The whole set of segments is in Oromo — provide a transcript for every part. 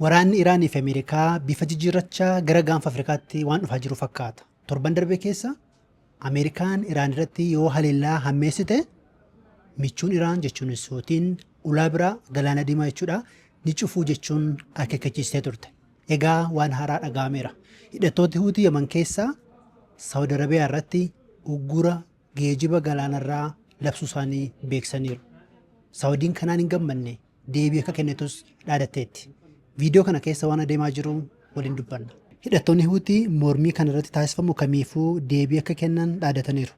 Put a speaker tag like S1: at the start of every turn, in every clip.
S1: Waraanni Iraanii fi Ameerikaa bifa jijjiirrachaa gara gaanfa Afrikaatti waan dhufaa jiru fakkaata. Torban darbe keessa Ameerikaan Iraan irratti yoo haleellaa hammeessite michuun Iraan jechuun Suutiin ulaa biraa galaana diimaa jechuudha ni cufuu jechuun akeekkachiistee turte. Egaa waan haaraa dhaga'ameera. Hidhattooti Huutii Yaman keessaa Saawud Arabiyaa irratti uggura geejiba galaanarraa labsuu isaanii beeksaniiru. Saawudiin kanaan hin gammanne deebii akka kennitus dhaadatteetti. Viidiyoo kana keessa waan adeemaa jiru waliin dubbanna. Hidhattoonni Huutii mormii kana irratti taasifamu kamiifuu deebii akka kennan dhaadataniiru.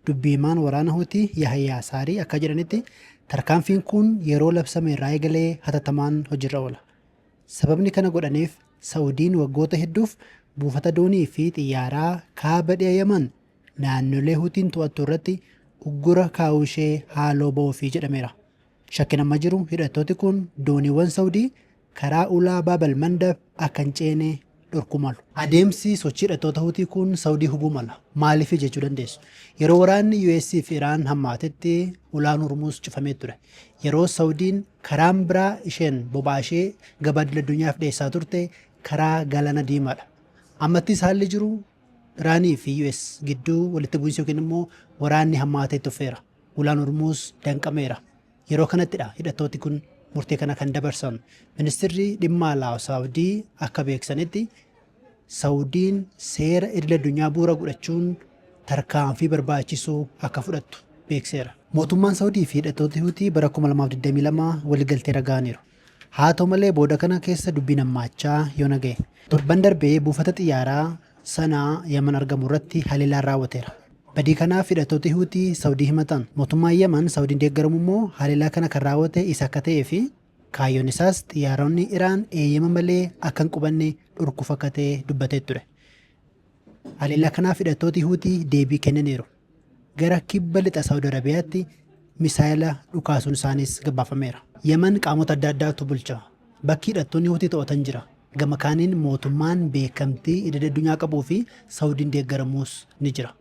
S1: Dubbiimaan waraana Huutii Yahyaa Saarii akka jedhanitti tarkaanfiin kun yeroo labsame irraa eegalee hatattamaan hojiirra oola. Sababni kana godhaniif Saawudiin waggoota hedduuf buufata doonii fi xiyyaaraa kaaba dhiha Yaman naannolee Huutiin to'attu irratti uggura kaa'uu ishee haaloo ba'uufii jedhameera. Shakkiin amma jiru hidhattooti kun dooniiwwan Saawudii karaa ulaa Baabal Mandab akka hin ceene dhorkuu malu. Adeemsi sochii hidhattoota Huutii kun Saawudii hubuu mala. Maaliif jechuu dandeessu? Yeroo waraanni US fi Iraan hammaatetti ulaan Hormuuz cufamee ture. Yeroo Saawudiin karaan biraa isheen boba'aa ishee gabaa addunyaaf dhiyeessaa turte karaa galaana diimaadha. Ammattis haalli jiru Iraanii fi US gidduu walitti bu'iinsa yookiin immoo waraanni hammaatee tufeera. Ulaan Hormuuz danqameera. Yeroo kanattidha hidhattooti kun murtee kana kan dabarsan. Ministeerri dhimma alaa Saawudii akka beeksanitti Saawudiin seera idil addunyaa bu'uura godhachuun tarkaanfii barbaachisu akka fudhattu beekseera. Mootummaan Saawudii fi hidhattooti Huutii bara 2022 waliigaltee irra ga'aniiru. Haa ta'u malee booda kana keessa dubbiin hammaachaa yoo naga'e. Torban darbee buufata xiyyaaraa Sanaa Yaman argamu irratti haleellaan raawwateera. Badii kanaaf hidhattooti Huutii Saawudii himatan. Mootummaan Yaman Saawudiin deeggaramu immoo haleellaa kana kan raawwate isa akka ta'ee fi kaayyoon isaas xiyyaaronni Iraan eeyyama malee akka hin qubanne dhorkuuf akka ta'e dubbatee ture. Haleellaa kanaaf hidhattooti Huutii deebii kennaniiru. Gara kibba lixa Saawud Arabiyaatti misaayila dhukaasuun isaanis gabaafameera. Yaman qaamota adda addaatu bulcha. Bakki hidhattoonni Huutii to'atan jira. Gama kaaniin mootummaan beekamtii idil addunyaa qabuu fi Saawudiin deeggaramuus ni jira.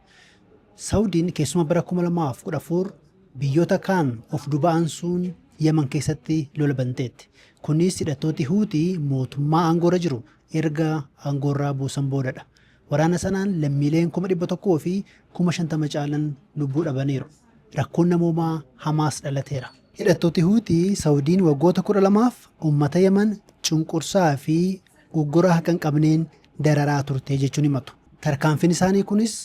S1: Saawudiin keessuma bara 2014 biyyoota kaan of duuba'ansuun Yaman keessatti lola banteetti. Kunis hidhattooti Huutii mootummaa aangoorra jiru erga aangoorraa buusan boodadha. Waraana sanaan lammiileen 100,000 fi 50,000 caalan lubbuu dhabaniiru. Rakkoon namoomaa hamaas dhalateera. Hidhattooti Huutii Saawudiin waggoota 12f uummata Yaman cunqursaa fi uggura haqa hin qabneen dararaa turte jechuun himatu. Tarkaanfiin isaanii kunis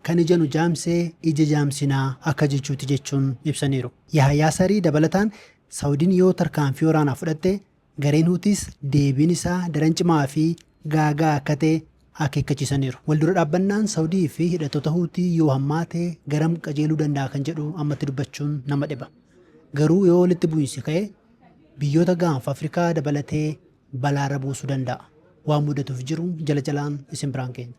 S1: kan ija nu jaamsee ija jaamsinaa akka jechuuti jechuun ibsaniiru. Yahyaa Saarii dabalataan Saawudiin yoo tarkaanfii waraanaa fudhatte gareen Huutiis deebiin isaa daran cimaa fi gaagaa akka ta'e akeekkachiisaniiru. Waldura dhaabbannaan Saawudii fi hidhattoota Huutii yoo hammaate garam qajeeluu danda'a kan jedhu ammatti dubbachuun nama dhiba. Garuu yoo walitti bu'iinsi ka'e biyyoota gaanfa Afrikaa dabalatee balaarra buusuu danda'a. Waan mudatuuf jiru jala jalaan isin biraan keenya.